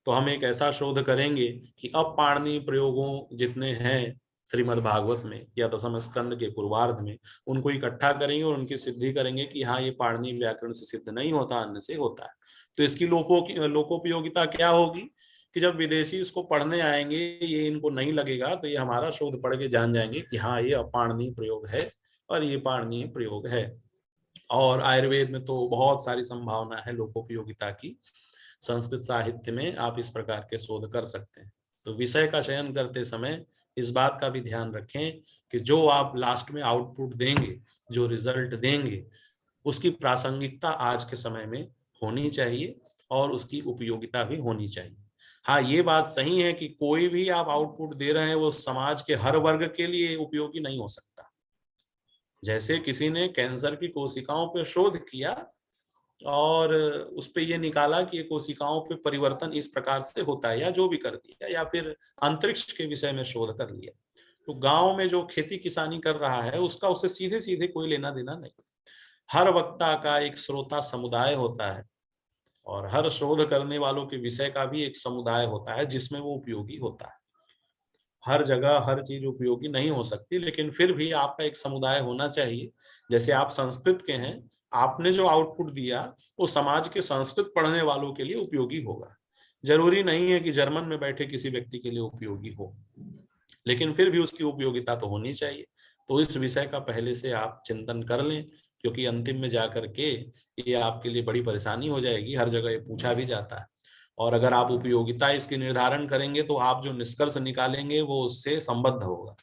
तो हम एक ऐसा शोध करेंगे कि अब पाणिनि प्रयोगों जितने हैं श्रीमद् भागवत में या दशम स्कंद के पूर्वार्ध में, उनको इकट्ठा करेंगे और उनकी सिद्धि करेंगे कि हाँ ये पाणिनि व्याकरण से सिद्ध नहीं होता, अन्य से होता है। तो इसकी लोकोपयोगिता क्या होगी कि जब विदेशी इसको पढ़ने आएंगे, ये इनको नहीं लगेगा तो ये हमारा शोध पढ़ के जान जाएंगे कि हाँ ये अपाणनीय प्रयोग है और ये पाणनीय प्रयोग है। और आयुर्वेद में तो बहुत सारी संभावना है लोकोपयोगिता की। संस्कृत साहित्य में आप इस प्रकार के शोध कर सकते हैं। तो विषय का चयन करते समय इस बात का भी ध्यान रखें कि जो आप लास्ट में आउटपुट देंगे, जो रिजल्ट देंगे, उसकी प्रासंगिकता आज के समय में होनी चाहिए और उसकी उपयोगिता भी होनी चाहिए। हाँ, ये बात सही है कि कोई भी आप आउटपुट दे रहे हैं वो समाज के हर वर्ग के लिए उपयोगी नहीं हो सकता। जैसे किसी ने कैंसर की कोशिकाओं पर शोध किया और उस पे ये निकाला कि ये कोशिकाओं पे परिवर्तन इस प्रकार से होता है, या जो भी कर दिया, या फिर अंतरिक्ष के विषय में शोध कर लिया, तो गांव में जो खेती किसानी कर रहा है उसका उससे सीधे सीधे कोई लेना देना नहीं। हर वक्ता का एक श्रोता समुदाय होता है और हर शोध करने वालों के विषय का भी एक समुदाय होता है जिसमें वो उपयोगी होता है। हर जगह हर चीज उपयोगी नहीं हो सकती, लेकिन फिर भी आपका एक समुदाय होना चाहिए। जैसे आप संस्कृत के हैं, आपने जो आउटपुट दिया वो समाज के संस्कृत पढ़ने वालों के लिए उपयोगी होगा। जरूरी नहीं है कि जर्मन में बैठे किसी व्यक्ति के लिए उपयोगी हो, लेकिन फिर भी उसकी उपयोगिता तो होनी चाहिए। तो इस विषय का पहले से आप चिंतन कर लें, क्योंकि अंतिम में जाकर के ये आपके लिए बड़ी परेशानी हो जाएगी। हर जगह ये पूछा भी जाता है और अगर आप उपयोगिता इसकी निर्धारण करेंगे तो आप जो निष्कर्ष निकालेंगे वो उससे संबद्ध होगा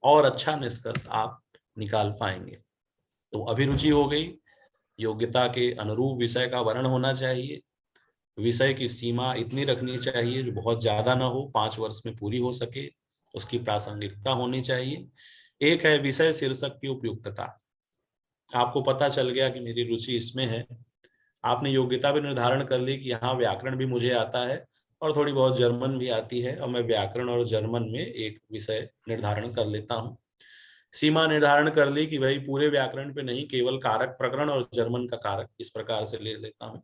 और अच्छा निष्कर्ष आप निकाल पाएंगे। तो अभिरुचि हो गई, योग्यता के अनुरूप विषय का वर्णन होना चाहिए, विषय की सीमा इतनी रखनी चाहिए जो बहुत ज्यादा ना हो, 5 वर्ष में पूरी हो सके, उसकी प्रासंगिकता होनी चाहिए। एक है विषय शीर्षक की उपयुक्तता। आपको पता चल गया कि मेरी रुचि इसमें है, आपने योग्यता भी निर्धारण कर ली कि हाँ व्याकरण भी मुझे आता है और थोड़ी बहुत जर्मन भी आती है, और मैं व्याकरण और जर्मन में एक विषय निर्धारण कर लेता हूँ। सीमा निर्धारण कर ली कि भाई पूरे व्याकरण पे नहीं, केवल कारक प्रकरण और जर्मन का कारक, इस प्रकार से ले लेता हूँ।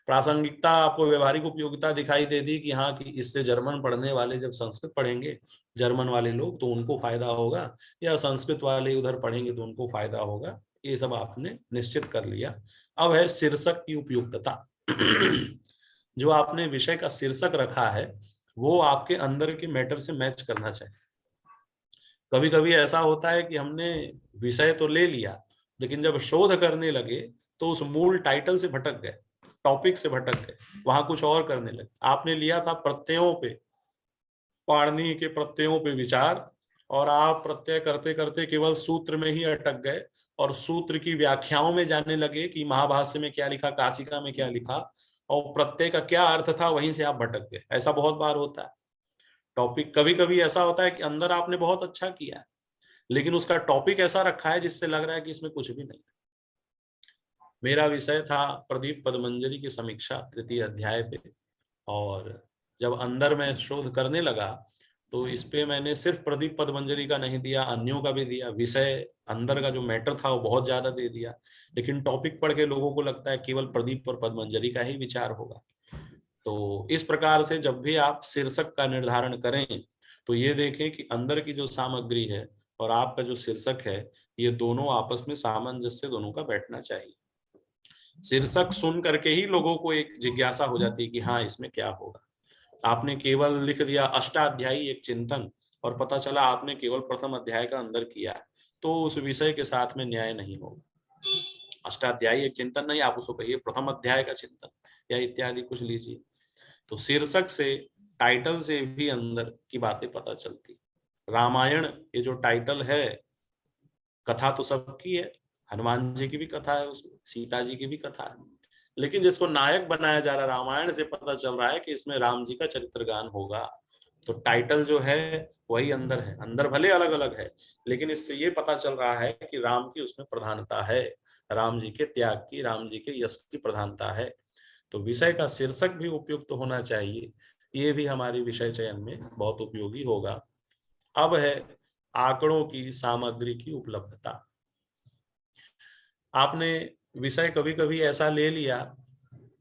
प्रासंगिकता, आपको व्यवहारिक उपयोगिता दिखाई दे दी कि हाँ कि इससे जर्मन पढ़ने वाले जब संस्कृत पढ़ेंगे, जर्मन वाले लोग, तो उनको फायदा होगा, या संस्कृत वाले उधर पढ़ेंगे तो उनको फायदा होगा। ये सब आपने निश्चित कर लिया। अब है शीर्षक की उपयुक्तता। जो आपने विषय का शीर्षक रखा है वो आपके अंदर के मैटर से मैच करना चाहिए। कभी कभी ऐसा होता है कि हमने विषय तो ले लिया, लेकिन जब शोध करने लगे तो उस मूल टाइटल से भटक गए, टॉपिक से भटक गए, वहां कुछ और करने लगे। आपने लिया था प्रत्ययों पे, पाणिनि के प्रत्ययों पे विचार, और आप प्रत्यय करते करते केवल सूत्र में ही अटक गए और सूत्र की व्याख्याओं में जाने लगे कि महाभाष्य में क्या लिखा, काशिका में क्या लिखा, और प्रत्यय का क्या अर्थ था, वहीं से आप भटक गए। ऐसा बहुत बार होता है। टॉपिक, कभी कभी ऐसा होता है कि अंदर आपने बहुत अच्छा किया है लेकिन उसका टॉपिक ऐसा रखा है जिससे लग रहा है कि इसमें कुछ भी नहीं। मेरा विषय था प्रदीप पदमंजरी की समीक्षा 3य अध्याय पे, और जब अंदर मैं शोध करने लगा तो इस पे मैंने सिर्फ प्रदीप पदमंजरी का नहीं दिया, अन्यों का भी दिया। विषय अंदर का जो मैटर था वो बहुत ज्यादा दे दिया, लेकिन टॉपिक पढ़ के लोगों को लगता है केवल प्रदीप और पदमंजरी का ही विचार होगा। तो इस प्रकार से जब भी आप शीर्षक का निर्धारण करें तो ये देखें कि अंदर की जो सामग्री है और आपका जो शीर्षक है, ये दोनों आपस में सामंजस्य दोनों का बैठना चाहिए। शीर्षक सुन करके ही लोगों को एक जिज्ञासा हो जाती है कि हाँ इसमें क्या होगा। आपने केवल लिख दिया अष्टाध्यायी एक चिंतन और पता चला आपने केवल प्रथम अध्याय का अंदर किया है, तो उस विषय के साथ में न्याय नहीं होगा। अष्टाध्यायी एक चिंतन नहीं, आप उसको कहिए प्रथम अध्याय का चिंतन या इत्यादि कुछ लीजिए। तो शीर्षक से, टाइटल से भी अंदर की बातें पता चलती। रामायण ये जो टाइटल है, कथा तो सबकी है, हनुमान जी की भी कथा है उसमें, सीता जी की भी कथा है, लेकिन जिसको नायक बनाया जा रहा है रामायण से पता चल रहा है कि इसमें राम जी का चरित्र गान होगा। तो टाइटल जो है वही अंदर है, अंदर भले अलग अलग है, लेकिन इससे ये पता चल रहा है कि राम की उसमें प्रधानता है, राम जी के त्याग की, राम जी के यश की प्रधानता है। तो विषय का शीर्षक भी उपयुक्त तो होना चाहिए, ये भी हमारी विषय चयन में बहुत उपयोगी होगा। अब है आंकड़ों की सामग्री की उपलब्धता। आपने विषय कभी कभी ऐसा ले लिया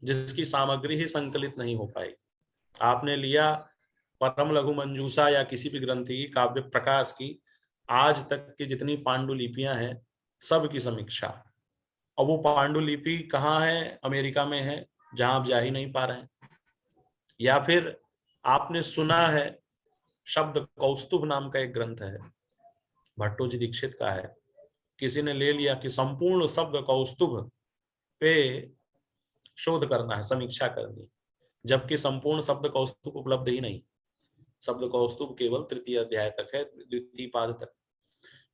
जिसकी सामग्री ही संकलित नहीं हो पाई। आपने लिया परम लघु मंजूषा या किसी भी ग्रंथि की, काव्य प्रकाश की, आज तक की जितनी पांडुलिपियां हैं सब की समीक्षा। अब वो पांडुलिपि कहाँ है? अमेरिका में है, जहां आप जा ही नहीं पा रहे हैं। या फिर आपने सुना है शब्द कौस्तुभ नाम का एक ग्रंथ है, भट्टो जी दीक्षित का है, किसी ने ले लिया कि संपूर्ण शब्द कौस्तुभ पे शोध करना है, समीक्षा करनी, जबकि संपूर्ण शब्द कौस्तुभ उपलब्ध ही नहीं। शब्द कौस्तुभ केवल तृतीय अध्याय तक है, द्वितीय पाद तक।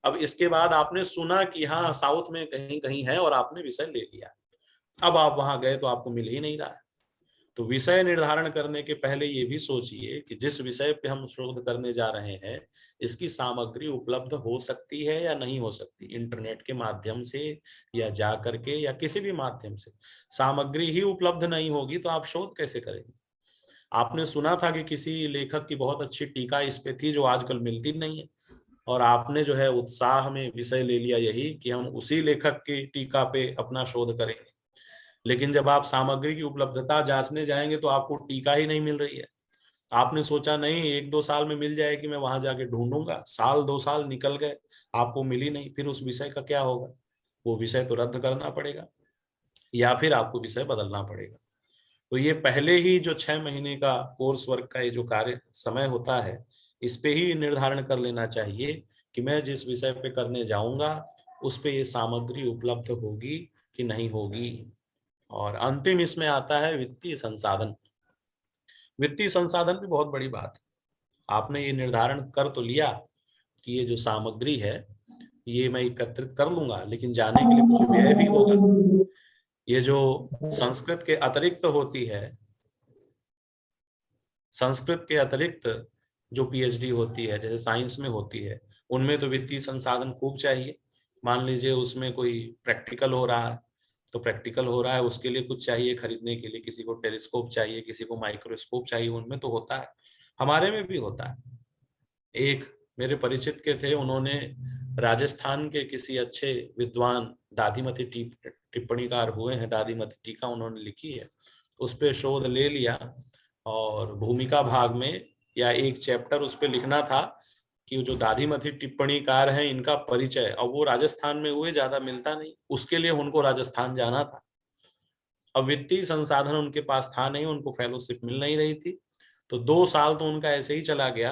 अब इसके बाद आपने सुना कि हाँ साउथ में कहीं कहीं है और आपने विषय ले लिया। अब आप वहां गए तो आपको मिल ही नहीं रहा है। तो विषय निर्धारण करने के पहले ये भी सोचिए कि जिस विषय पे हम शोध करने जा रहे हैं इसकी सामग्री उपलब्ध हो सकती है या नहीं हो सकती, इंटरनेट के माध्यम से या जा करके या किसी भी माध्यम से। सामग्री ही उपलब्ध नहीं होगी तो आप शोध कैसे करेंगे? आपने सुना था कि किसी लेखक की बहुत अच्छी टीका इस पे थी जो आजकल मिलती नहीं है, और आपने जो है उत्साह में विषय ले लिया यही कि हम उसी लेखक की टीका पे अपना शोध करेंगे। लेकिन जब आप सामग्री की उपलब्धता जांचने जाएंगे तो आपको टीका ही नहीं मिल रही है। आपने सोचा नहीं 1-2 साल में मिल जाएगी, मैं वहां जाके ढूंढूंगा, साल 2 साल निकल गए, आपको मिली नहीं, फिर उस विषय का क्या होगा? वो विषय तो रद्द करना पड़ेगा या फिर आपको विषय बदलना पड़ेगा। तो ये पहले ही जो 6 महीने का कोर्स वर्क का ये जो कार्य समय होता है, इस पे ही निर्धारण कर लेना चाहिए कि मैं जिस विषय पे करने जाऊंगा उस पे ये सामग्री उपलब्ध होगी कि नहीं होगी। और अंतिम इसमें आता है वित्तीय संसाधन। वित्तीय संसाधन भी बहुत बड़ी बात है। आपने ये निर्धारण कर तो लिया कि ये जो सामग्री है ये मैं एकत्रित कर लूंगा, लेकिन जाने के लिए कुछ व्यय भी होगा। ये जो संस्कृत के अतिरिक्त होती है, संस्कृत के अतिरिक्त जो पीएचडी होती है जैसे साइंस में होती है, उनमें तो वित्तीय संसाधन खूब चाहिए। मान लीजिए उसमें कोई प्रैक्टिकल हो रहा है, तो प्रैक्टिकल हो रहा है उसके लिए कुछ चाहिए खरीदने के लिए, किसी को टेलीस्कोप चाहिए, किसी को माइक्रोस्कोप चाहिए, उनमें तो होता है, हमारे में भी होता है। एक मेरे परिचित के थे, उन्होंने राजस्थान के किसी अच्छे विद्वान दादीमती टिप्पणीकार हुए हैं, दादीमती टीका उन्होंने लिखी है, उस पर शोध ले लिया और भूमिका भाग में या एक चैप्टर उस पर लिखना था कि जो दादीमती टिप्पणीकार हैं इनका परिचय। अब वो राजस्थान में हुए, ज्यादा मिलता नहीं, उसके लिए उनको राजस्थान जाना था। अब वित्तीय संसाधन उनके पास था नहीं, उनको फेलोशिप मिल नहीं रही थी, तो 2 साल तो उनका ऐसे ही चला गया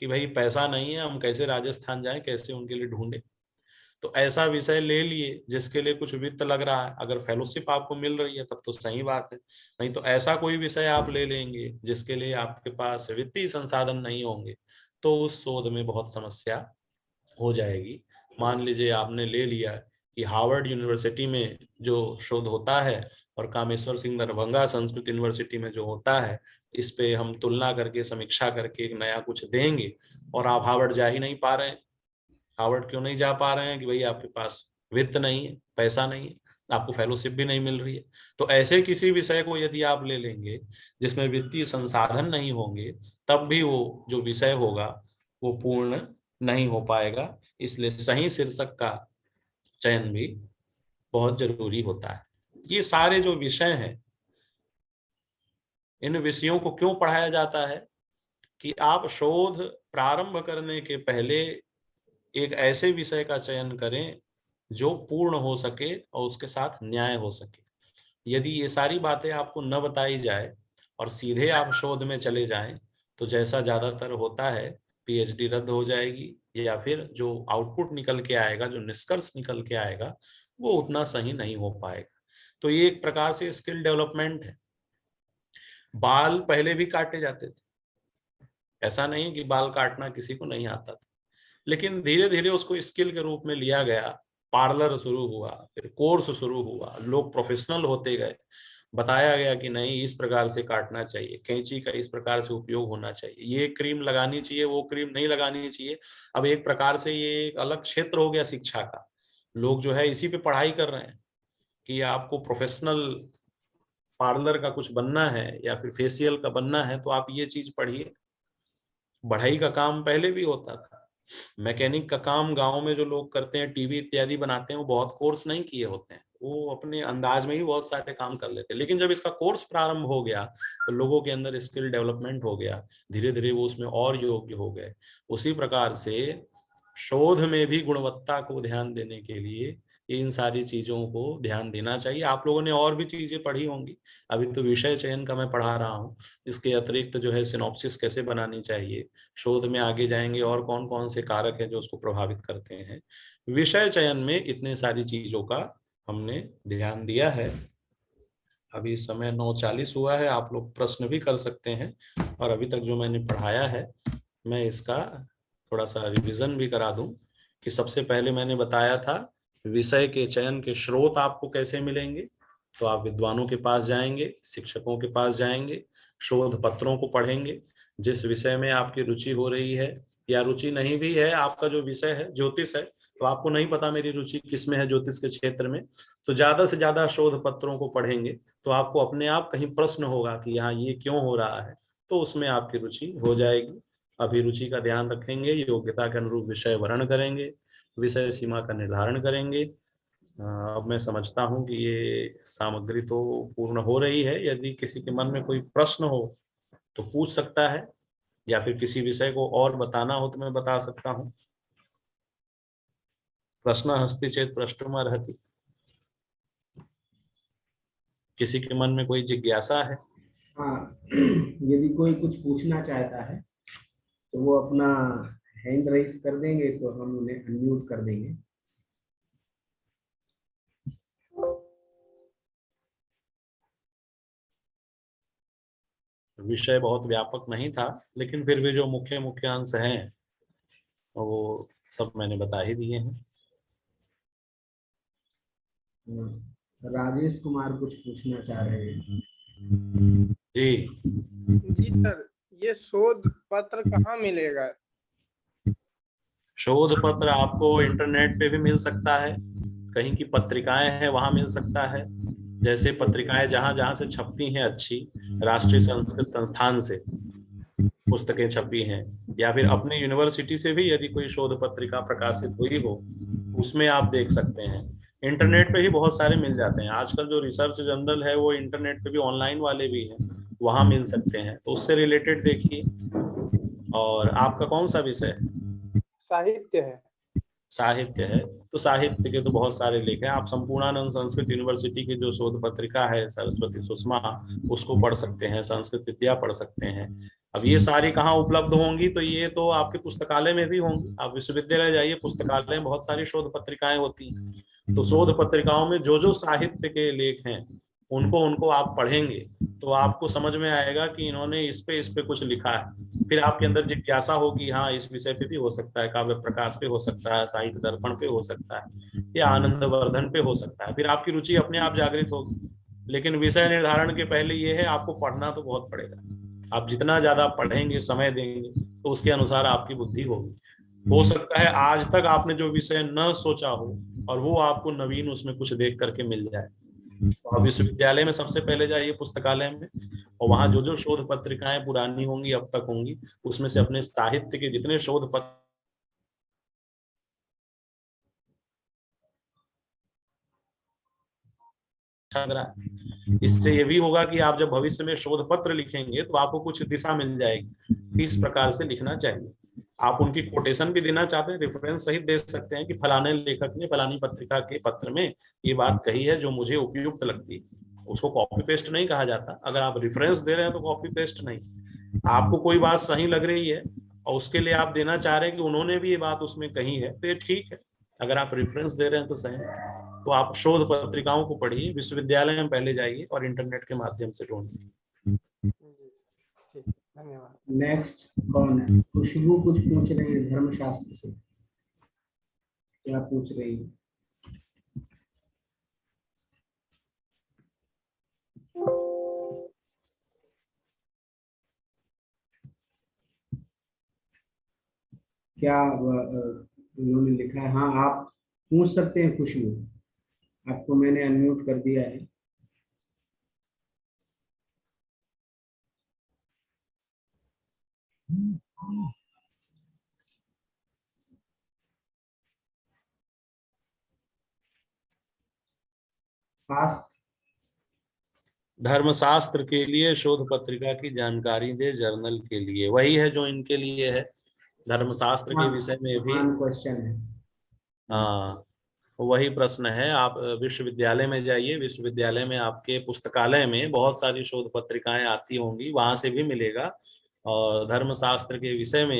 कि भाई पैसा नहीं है, हम कैसे राजस्थान जाएं, कैसे उनके लिए ढूंढे। तो ऐसा विषय ले लिए जिसके लिए कुछ वित्त लग रहा है, अगर फेलोशिप आपको मिल रही है तब तो सही बात है, नहीं तो ऐसा कोई विषय आप ले लेंगे जिसके लिए आपके पास वित्तीय संसाधन नहीं होंगे तो उस शोध में बहुत समस्या हो जाएगी। मान लीजिए आपने ले लिया कि हार्वर्ड यूनिवर्सिटी में जो शोध होता है और कामेश्वर सिंह दरभंगा संस्कृत यूनिवर्सिटी में जो होता है, इस पे हम तुलना करके समीक्षा करके एक नया कुछ देंगे, और आप हार्वर्ड जा ही नहीं पा रहे हैं। हार्वर्ड क्यों नहीं जा पा रहे हैं? कि भाई आपके पास वित्त नहीं है, पैसा नहीं है। आपको फेलोशिप भी नहीं मिल रही है। तो ऐसे किसी विषय को यदि आप ले लेंगे जिसमें वित्तीय संसाधन नहीं होंगे, तब भी वो जो विषय होगा वो पूर्ण नहीं हो पाएगा। इसलिए सही शीर्षक का चयन भी बहुत जरूरी होता है। ये सारे जो विषय हैं, इन विषयों को क्यों पढ़ाया जाता है कि आप शोध प्रारंभ करने के पहले एक ऐसे विषय का चयन करें जो पूर्ण हो सके और उसके साथ न्याय हो सके। यदि ये सारी बातें आपको न बताई जाए और सीधे आप शोध में चले जाएं, तो जैसा ज्यादातर होता है, पीएचडी रद्द हो जाएगी या फिर जो आउटपुट निकल के आएगा, जो निष्कर्ष निकल के आएगा, वो उतना सही नहीं हो पाएगा। तो ये एक प्रकार से स्किल डेवलपमेंट है। बाल पहले भी काटे जाते थे, ऐसा नहीं कि बाल काटना किसी को नहीं आता था, लेकिन धीरे धीरे उसको स्किल के रूप में लिया गया। पार्लर शुरू हुआ, फिर कोर्स शुरू हुआ, लोग प्रोफेशनल होते गए, बताया गया कि नहीं इस प्रकार से काटना चाहिए, कैंची का इस प्रकार से उपयोग होना चाहिए, ये क्रीम लगानी चाहिए, वो क्रीम नहीं लगानी चाहिए। अब एक प्रकार से ये एक अलग क्षेत्र हो गया शिक्षा का। लोग जो है इसी पे पढ़ाई कर रहे हैं कि आपको प्रोफेशनल पार्लर का कुछ बनना है या फिर फेशियल का बनना है तो आप ये चीज पढ़िए। बढ़ाई का काम पहले भी होता था। मैकेनिक का काम गांव में जो लोग करते हैं, टीवी इत्यादि बनाते हैं, वो बहुत कोर्स नहीं किए होते हैं, वो अपने अंदाज में ही बहुत सारे काम कर लेते हैं। लेकिन जब इसका कोर्स प्रारंभ हो गया तो लोगों के अंदर स्किल डेवलपमेंट हो गया, धीरे धीरे वो उसमें और योग्य हो गए। उसी प्रकार से शोध में भी गुणवत्ता को ध्यान देने के लिए इन सारी चीजों को ध्यान देना चाहिए। आप लोगों ने और भी चीजें पढ़ी होंगी, अभी तो विषय चयन का मैं पढ़ा रहा हूँ। इसके अतिरिक्त जो है सिनॉप्सिस कैसे बनानी चाहिए, शोध में आगे जाएंगे और कौन कौन से कारक है जो उसको प्रभावित करते हैं। विषय चयन में इतने सारी चीजों का हमने ध्यान दिया है। अभी समय 9:40 हुआ है, आप लोग प्रश्न भी कर सकते हैं। और अभी तक जो मैंने पढ़ाया है मैं इसका थोड़ा सा रिवीजन भी करा दूं कि सबसे पहले मैंने बताया था विषय के चयन के स्रोत आपको कैसे मिलेंगे। तो आप विद्वानों के पास जाएंगे, शिक्षकों के पास जाएंगे, शोध पत्रों को पढ़ेंगे। जिस विषय में आपकी रुचि हो रही है या रुचि नहीं भी है, आपका जो विषय है ज्योतिष है, तो आपको नहीं पता मेरी रुचि किस में है ज्योतिष के क्षेत्र में, तो ज्यादा से ज्यादा शोध पत्रों को पढ़ेंगे तो आपको अपने आप कहीं प्रश्न होगा कि यहाँ ये क्यों हो रहा है, तो उसमें आपकी रुचि हो जाएगी। अभिरुचि का ध्यान रखेंगे, योग्यता के अनुरूप विषय वर्ण करेंगे, विषय सीमा का निर्धारण करेंगे। अब मैं समझता हूँ कि ये सामग्री तो पूर्ण हो रही है। यदि किसी के मन में कोई प्रश्न हो तो पूछ सकता है, या फिर किसी विषय को और बताना हो तो मैं बता सकता हूँ। प्रश्न हस्ति चेत पृष्ठमा रहती। किसी के मन में कोई जिज्ञासा है? हाँ, यदि कोई कुछ पूछना चाहता है तो वो अपना हैंड राइज कर देंगे तो हम उन्हें अनम्यूट कर देंगे। विषय बहुत व्यापक नहीं था, लेकिन फिर भी जो मुख्य मुख्य अंश हैं वो सब मैंने बता ही दिए हैं। राजेश कुमार कुछ पूछना चाह रहे हैं। जी जी सर, ये शोध पत्र कहाँ मिलेगा? शोध पत्र आपको इंटरनेट पे भी मिल सकता है, कहीं की पत्रिकाएं हैं वहां मिल सकता है। जैसे पत्रिकाएं जहां जहां से छपती हैं अच्छी, राष्ट्रीय संस्कृत संस्थान से पुस्तकें छपी हैं, या फिर अपने यूनिवर्सिटी से भी यदि कोई शोध पत्रिका प्रकाशित हुई हो, उसमें आप देख सकते हैं। इंटरनेट पे ही बहुत सारे मिल जाते हैं। आजकल जो रिसर्च जर्नल है वो इंटरनेट पे भी ऑनलाइन वाले भी हैं, वहां मिल सकते हैं, तो उससे रिलेटेड देखिए। और आपका कौन सा विषय है? साहित्य है। साहित्य है, तो साहित्य के तो बहुत सारे लेख हैं। आप संपूर्णानंद संस्कृत यूनिवर्सिटी की जो शोध पत्रिका है सरस्वती सुषमा, उसको पढ़ सकते हैं, संस्कृत विद्या पढ़ सकते हैं। अब ये सारी कहाँ उपलब्ध होंगी, तो ये तो आपके पुस्तकालय में भी होंगी। आप विश्वविद्यालय जाइए, पुस्तकालय में बहुत सारी शोध पत्रिकाएं होती हैं। तो शोध पत्रिकाओं में जो जो साहित्य के लेख हैं उनको उनको आप पढ़ेंगे तो आपको समझ में आएगा कि इन्होंने इस पे कुछ लिखा है। फिर आपके अंदर जिज्ञासा होगी, हाँ इस विषय पे भी हो सकता है, काव्य प्रकाश पे हो सकता है, साहित्य दर्पण पे हो सकता है, या आनंद वर्धन पे हो सकता है। फिर आपकी रुचि अपने आप जागृत होगी। लेकिन विषय निर्धारण के पहले ये है, आपको पढ़ना तो बहुत पड़ेगा। आप जितना ज्यादा पढ़ेंगे, समय देंगे, तो उसके अनुसार आपकी बुद्धि होगी। हो सकता है आज तक आपने जो विषय न सोचा हो, और वो आपको नवीन उसमें कुछ देख करके मिल जाए। तो आप विश्वविद्यालय में सबसे पहले जाइए पुस्तकालय में, और वहां जो जो शोध पत्रिकाएं पुरानी होंगी अब तक होंगी, उसमें से अपने साहित्य के जितने शोध पत्र लग रहा है। इससे ये भी होगा कि आप जब भविष्य में शोध पत्र लिखेंगे तो आपको कुछ दिशा मिल जाएगी किस प्रकार से लिखना चाहिए। आप उनकी कोटेशन भी देना चाहते हैं, रेफरेंस सहित दे सकते हैं कि फलाने लेखक ने फलानी पत्रिका के पत्र में ये बात कही है जो मुझे उपयुक्त लगती है। उसको कॉपी पेस्ट नहीं कहा जाता। अगर आप रेफरेंस दे रहे हैं तो कॉपी पेस्ट नहीं। आपको कोई बात सही लग रही है और उसके लिए आप देना चाह रहे हैं कि उन्होंने भी ये बात उसमें कही है, तो ये ठीक है। अगर आप रेफरेंस दे रहे हैं तो सही है। तो आप शोध पत्रिकाओं को पढ़िए, विश्वविद्यालय में पहले जाइए और इंटरनेट के माध्यम से ढूंढिए। जी ठीक, धन्यवाद। नेक्स्ट कौन है? खुशबू कुछ पूछ रही है धर्मशास्त्र से, क्या पूछ रही है? क्या उन्होंने लिखा है? हाँ, आप पूछ सकते हैं खुशबू, आपको मैंने अनम्यूट कर दिया है। फास्ट। धर्मशास्त्र के लिए शोध पत्रिका की जानकारी दे, जर्नल के लिए वही है जो इनके लिए है। धर्मशास्त्र के विषय में भी क्वेश्चन है। हाँ, वही प्रश्न है। आप विश्वविद्यालय में जाइए, विश्वविद्यालय में आपके पुस्तकालय में बहुत सारी शोध पत्रिकाएं आती होंगी, वहां से भी मिलेगा। और धर्मशास्त्र के विषय में